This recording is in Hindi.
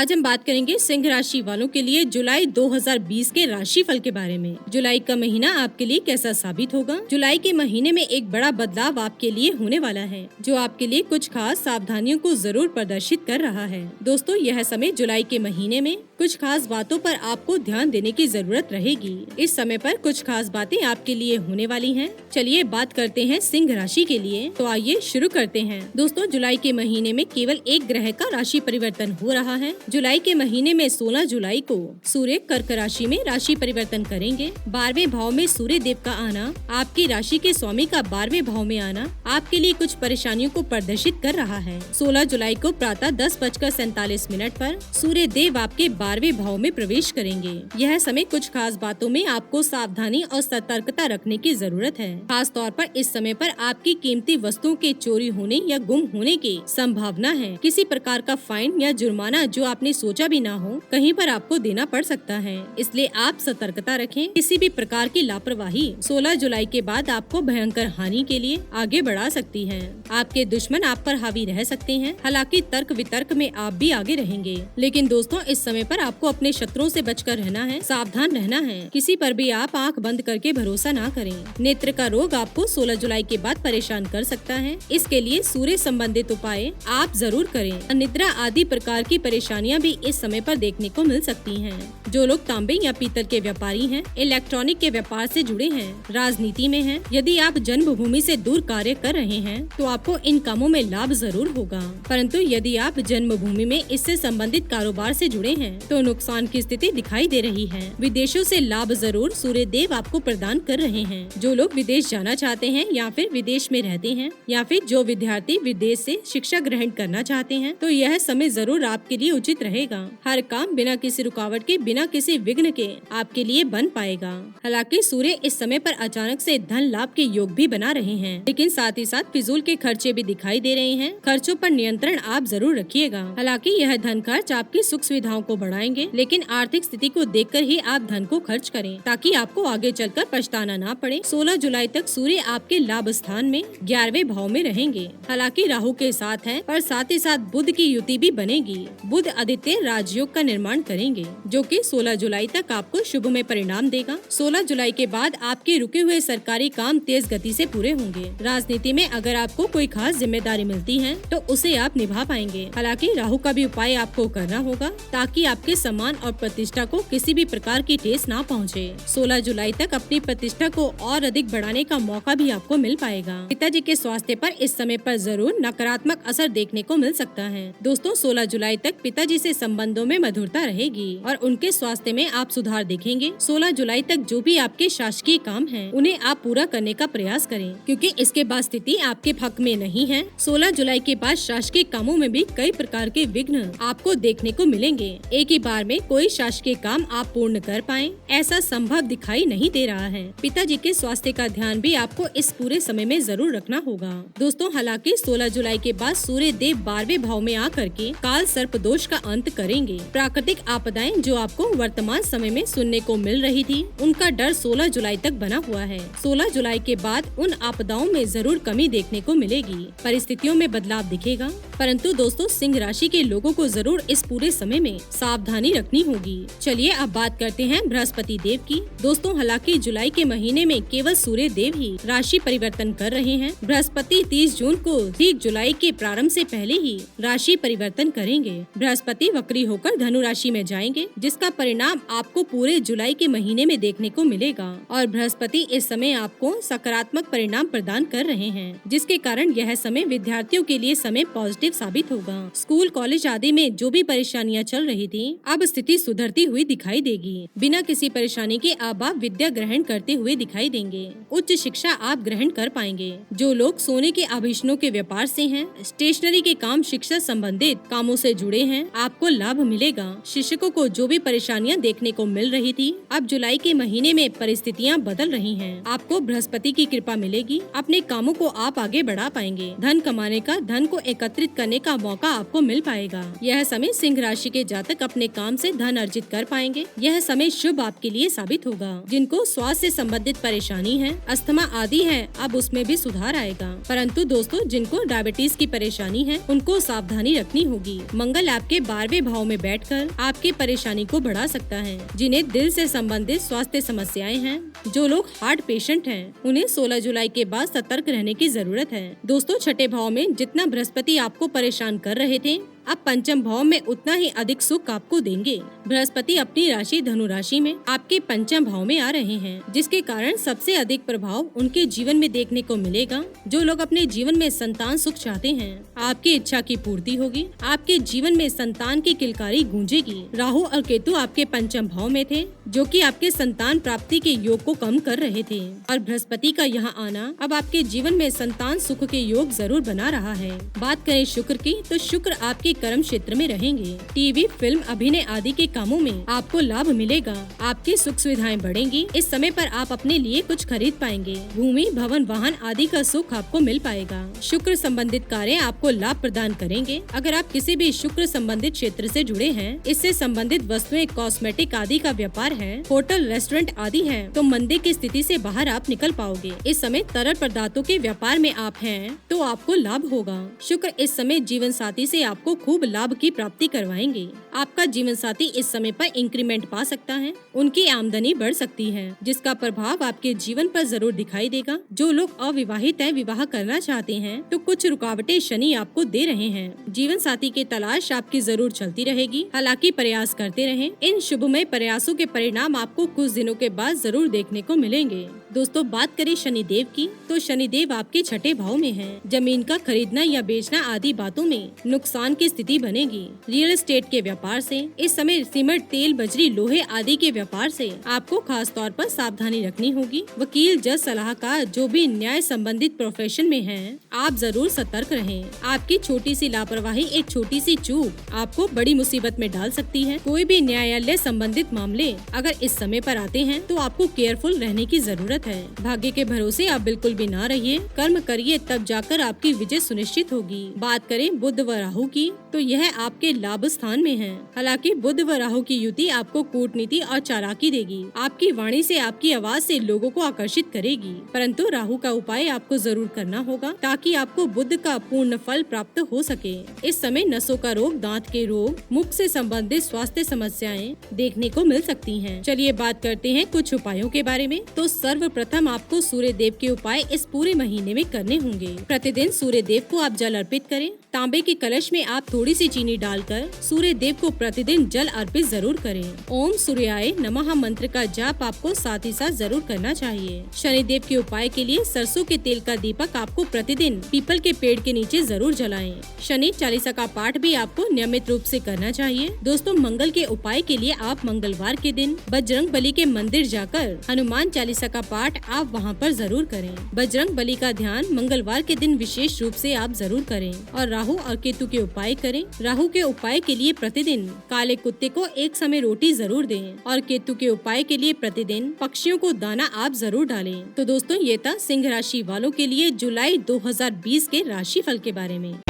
आज हम बात करेंगे सिंह राशि वालों के लिए जुलाई 2020 के राशि फल के बारे में। जुलाई का महीना आपके लिए कैसा साबित होगा? जुलाई के महीने में एक बड़ा बदलाव आपके लिए होने वाला है, जो आपके लिए कुछ खास सावधानियों को जरूर प्रदर्शित कर रहा है। दोस्तों, यह समय जुलाई के महीने में कुछ खास बातों पर आपको ध्यान देने की जरूरत रहेगी। इस समय पर कुछ खास बातें आपके लिए होने वाली हैं। चलिए बात करते हैं सिंह राशि के लिए। तो आइए शुरू करते हैं। दोस्तों, जुलाई के महीने में केवल एक ग्रह का राशि परिवर्तन हो रहा है। जुलाई के महीने में 16 जुलाई को सूर्य कर्क राशि में राशि परिवर्तन करेंगे। 12वें भाव में सूर्य देव का आना, आपकी राशि के स्वामी का 12वें भाव में आना आपके लिए कुछ परेशानियों को प्रदर्शित कर रहा है। 16 जुलाई को प्रातः 10:47 पर सूर्य देव आपके 12वें भाव में प्रवेश करेंगे। यह समय कुछ खास बातों में आपको सावधानी और सतर्कता रखने की जरूरत है। खास तौर पर इस समय पर आपकी कीमती वस्तुओं के चोरी होने या गुम होने की संभावना है। किसी प्रकार का फाइन या जुर्माना जो आपने सोचा भी ना हो, कहीं पर आपको देना पड़ सकता है। इसलिए आप सतर्कता रखें। किसी भी प्रकार की लापरवाही 16 जुलाई के बाद आपको भयंकर हानि के लिए आगे बढ़ा सकती है। आपके दुश्मन आप पर हावी रह सकते हैं। हालांकि तर्क वितर्क में आप भी आगे रहेंगे, लेकिन दोस्तों, इस समय पर आपको अपने शत्रुओं से बचकर रहना है, सावधान रहना है। किसी पर भी आप आंख बंद करके भरोसा ना करें। नेत्र का रोग आपको 16 जुलाई के बाद परेशान कर सकता है। इसके लिए सूर्य संबंधित उपाय आप जरूर करें। निद्रा आदि प्रकार की परेशानियां भी इस समय पर देखने को मिल सकती हैं। जो लोग तांबे या पीतल के व्यापारी हैं, इलेक्ट्रॉनिक के व्यापार से जुड़े हैं, राजनीति में हैं, यदि आप जन्मभूमि से दूर कार्य कर रहे हैं तो आपको इन कामों में लाभ जरूर होगा। परंतु यदि आप जन्मभूमि में इससे संबंधित कारोबार से जुड़े हैं तो नुकसान की स्थिति दिखाई दे रही है। विदेशों से लाभ जरूर सूर्य देव आपको प्रदान कर रहे हैं। जो लोग विदेश जाना चाहते हैं या फिर विदेश में रहते हैं या फिर जो विद्यार्थी विदेश से शिक्षा ग्रहण करना चाहते हैं, तो यह समय जरूर आपके लिए उचित रहेगा। हर काम बिना किसी रुकावट के, बिना किसी विघ्न के आपके लिए बन पाएगा। हालांकि सूर्य इस समय पर अचानक से धन लाभ के योग भी बना रहे हैं, लेकिन साथ ही साथ फिजूल के खर्चे भी दिखाई दे रहे हैं। खर्चों पर नियंत्रण आप जरूर रखिएगा। हालांकि यह धन खर्च आपकी सुख सुविधाओं को बढ़ाएंगे, लेकिन आर्थिक स्थिति को देखकर ही आप धन को खर्च करें, ताकि आपको आगे चलकर पछताना ना पड़े। 16 जुलाई तक सूर्य आपके लाभ स्थान में 11वें भाव में रहेंगे। हालांकि राहु के साथ है, पर साथ ही साथ बुध की युति भी बनेगी। बुध आदित्य राजयोग का निर्माण करेंगे, जो कि 16 जुलाई तक आपको शुभ में परिणाम देगा। 16 जुलाई के बाद आपके रुके हुए सरकारी काम तेज गति से पूरे होंगे। राजनीति में अगर आपको कोई खास जिम्मेदारी मिलती है तो उसे आप निभा पाएंगे। हालांकि राहु का भी उपाय आपको करना होगा, ताकि आपके सम्मान और प्रतिष्ठा को किसी भी प्रकार की ठेस ना पहुंचे। 16 जुलाई तक अपनी प्रतिष्ठा को और अधिक बढ़ाने का मौका भी आपको मिल पाएगा। पिताजी के स्वास्थ्य पर इस समय पर जरूर नकारात्मक असर देखने को मिल सकता है। दोस्तों, 16 जुलाई तक पिताजी से संबंधों में मधुरता रहेगी और उनके स्वास्थ्य में आप सुधार देखेंगे। 16 जुलाई तक जो भी आपके शासकीय काम हैं, उन्हें आप पूरा करने का प्रयास करें, क्योंकि इसके बाद स्थिति आपके हक में नहीं है। 16 जुलाई के बाद शासकीय कामों में भी कई प्रकार के विघ्न आपको देखने को मिलेंगे। एक ही बार में कोई शासकीय काम आप पूर्ण कर पाएं, ऐसा संभव दिखाई नहीं दे रहा है। पिताजी के स्वास्थ्य का ध्यान भी आपको इस पूरे समय में जरूर रखना होगा। दोस्तों, हालांकि 16 जुलाई के बाद सूर्य देव 12वें भाव में आकर के काल सर्प दोष का अंत करेंगे। प्राकृतिक आपदाएं जो आपको वर्तमान समय में सुनने को मिल रही थी, उनका डर 16 जुलाई तक बना हुआ है। 16 जुलाई के बाद उन आपदाओं में जरूर कमी देखने को मिलेगी, परिस्थितियों में बदलाव दिखेगा। परंतु दोस्तों, सिंह राशि के लोगों को जरूर इस पूरे समय में सावधानी रखनी होगी। चलिए अब बात करते हैं बृहस्पति देव की। दोस्तों, हालांकि जुलाई के महीने में केवल सूर्य देव ही राशि परिवर्तन कर रहे हैं। बृहस्पति 30 जून को ठीक जुलाई के प्रारंभ से पहले ही राशि परिवर्तन करेंगे। बृहस्पति वक्री होकर धनु राशि में जाएंगे, जिसका परिणाम आपको पूरे जुलाई के महीने में देखने को मिलेगा। और बृहस्पति इस समय आपको सकारात्मक परिणाम प्रदान कर रहे हैं, जिसके कारण यह समय विद्यार्थियों के लिए समय पॉजिटिव साबित होगा। स्कूल कॉलेज आदि में जो भी परेशानियां चल रही थी, अब स्थिति सुधरती हुई दिखाई देगी। बिना किसी परेशानी के अब आप विद्या ग्रहण करते हुए दिखाई देंगे। उच्च शिक्षा आप ग्रहण कर पाएंगे। जो लोग सोने के आभूषणों के व्यापार से हैं, स्टेशनरी के काम, शिक्षा संबंधित कामों से जुड़े हैं, आपको लाभ मिलेगा। शिक्षकों को जो भी परेशानियां देखने को मिल रही थी, अब जुलाई के महीने में परिस्थितियां बदल रही हैं। आपको बृहस्पति की कृपा मिलेगी। अपने कामों को आप आगे बढ़ा पाएंगे। धन कमाने का, धन को एकत्रित करने का मौका आपको मिल पाएगा। यह समय सिंह राशि के जातक अपने अपने काम से धन अर्जित कर पाएंगे। यह समय शुभ आपके लिए साबित होगा। जिनको स्वास्थ्य से संबंधित परेशानी है, अस्थमा आदि है, अब उसमें भी सुधार आएगा। परंतु दोस्तों, जिनको डायबिटीज की परेशानी है, उनको सावधानी रखनी होगी। मंगल आपके 12वें भाव में बैठकर आपकी परेशानी को बढ़ा सकता है। जिन्हें दिल से संबंधित स्वास्थ्य समस्याएं हैं, जो लोग हार्ट पेशेंट हैं, उन्हें 16 जुलाई के बाद सतर्क रहने की जरूरत है। दोस्तों, छठे भाव में जितना बृहस्पति आपको परेशान कर रहे थे, अब पंचम भाव में उतना ही अधिक सुख आपको देंगे। बृहस्पति अपनी राशि धनु राशि में आपके पंचम भाव में आ रहे हैं, जिसके कारण सबसे अधिक प्रभाव उनके जीवन में देखने को मिलेगा। जो लोग अपने जीवन में संतान सुख चाहते हैं, आपकी इच्छा की पूर्ति होगी। आपके जीवन में संतान की किलकारी गूंजेगी। राहु और केतु आपके पंचम भाव में थे, जो कि आपके संतान प्राप्ति के योग को कम कर रहे थे, और बृहस्पति का यहाँ आना अब आपके जीवन में संतान सुख के योग जरूर बना रहा है। बात करें शुक्र की, तो शुक्र आपके कर्म क्षेत्र में रहेंगे। टीवी, फिल्म, अभिनय आदि के कामों में आपको लाभ मिलेगा। आपकी सुख सुविधाएं बढ़ेंगी। इस समय पर आप अपने लिए कुछ खरीद पाएंगे। भूमि, भवन, वाहन आदि का सुख आपको मिल पाएगा। शुक्र संबंधित कार्य आपको लाभ प्रदान करेंगे। अगर आप किसी भी शुक्र संबंधित क्षेत्र से जुड़े हैं, इससे संबंधित वस्तुएं, कॉस्मेटिक आदि का व्यापार है, होटल, रेस्टोरेंट आदि है, तो मंदी की स्थिति से बाहर आप निकल पाओगे। इस समय तरल पदार्थों के व्यापार में आप हैं, तो आपको लाभ होगा। शुक्र इस समय जीवन साथी से आपको खूब लाभ की प्राप्ति करवाएंगे। आपका जीवन साथी इस समय पर इंक्रीमेंट पा सकता है। उनकी आमदनी बढ़ सकती है, जिसका प्रभाव आपके जीवन पर जरूर दिखाई देगा। जो लोग अविवाहित हैं, विवाह करना चाहते हैं, तो कुछ रुकावटें शनि आपको दे रहे हैं। जीवन साथी की तलाश आपकी जरूर चलती रहेगी। हालांकि प्रयास करते रहें। इन शुभमय प्रयासों के परिणाम आपको कुछ दिनों के बाद जरूर देखने को मिलेंगे। दोस्तों, बात करें शनिदेव की, तो शनिदेव आपके छठे भाव में हैं। जमीन का खरीदना या बेचना आदि बातों में नुकसान की स्थिति बनेगी। रियल एस्टेट के व्यापार से इस समय सीमेंट, तेल, बजरी, लोहे आदि के व्यापार से आपको खास तौर पर सावधानी रखनी होगी। वकील, जज, सलाहकार, जो भी न्याय संबंधित प्रोफेशन में हैं, आप जरूर सतर्क रहें। आपकी छोटी सी लापरवाही, एक छोटी सी चूक आपको बड़ी मुसीबत में डाल सकती है। कोई भी न्यायालय संबंधित मामले अगर इस समय पर आते हैं, तो आपको केयरफुल रहने की जरूरत है। भाग्य के भरोसे आप बिल्कुल भी ना रहिए। कर्म करिए, तब जाकर आपकी विजय सुनिश्चित होगी। बात करें बुध व राहु की, तो यह आपके लाभ स्थान में है। हालांकि बुध व राहु की युति आपको कूटनीति और चालाकी देगी। आपकी वाणी से, आपकी आवाज से लोगों को आकर्षित करेगी। परंतु राहु का उपाय आपको जरूर करना होगा, ताकि आपको बुध का पूर्ण फल प्राप्त हो सके। इस समय नसों का रोग, दांत के रोग, मुख से संबंधित स्वास्थ्य समस्याएं देखने को मिल सकती हैं। चलिए बात करते हैं कुछ उपायों के बारे में। तो सर्वप्रथम आपको सूर्य देव के उपाय इस पूरे महीने में करने होंगे। प्रतिदिन सूर्य देव को आप जल अर्पित करें। तांबे के कलश में आप थोड़ी सी चीनी डालकर सूर्य देव को प्रतिदिन जल अर्पित जरूर करें। ओम सूर्याय नमः मंत्र का जाप आपको साथ ही साथ जरूर करना चाहिए। शनिदेव के उपाय के लिए सरसों के तेल का दीपक आपको प्रतिदिन पीपल के पेड़ के नीचे जरूर जलाएं। शनि चालीसा का पाठ भी आपको नियमित रूप से करना चाहिए। दोस्तों, मंगल के उपाय के लिए आप मंगलवार के दिन बजरंग बली के मंदिर जाकर हनुमान चालीसा का पाठ आप वहां पर जरूर करें। बजरंग बली का ध्यान मंगलवार के दिन विशेष रूप से आप जरूर करें। और राहु और केतु के उपाय करें। राहु के उपाय के लिए प्रतिदिन काले कुत्ते को एक समय रोटी जरूर दें, और केतु के उपाय के लिए प्रतिदिन पक्षियों को दाना आप जरूर डालें। तो दोस्तों, ये था सिंह राशि वालों के लिए जुलाई 2020 के राशि फल के बारे में।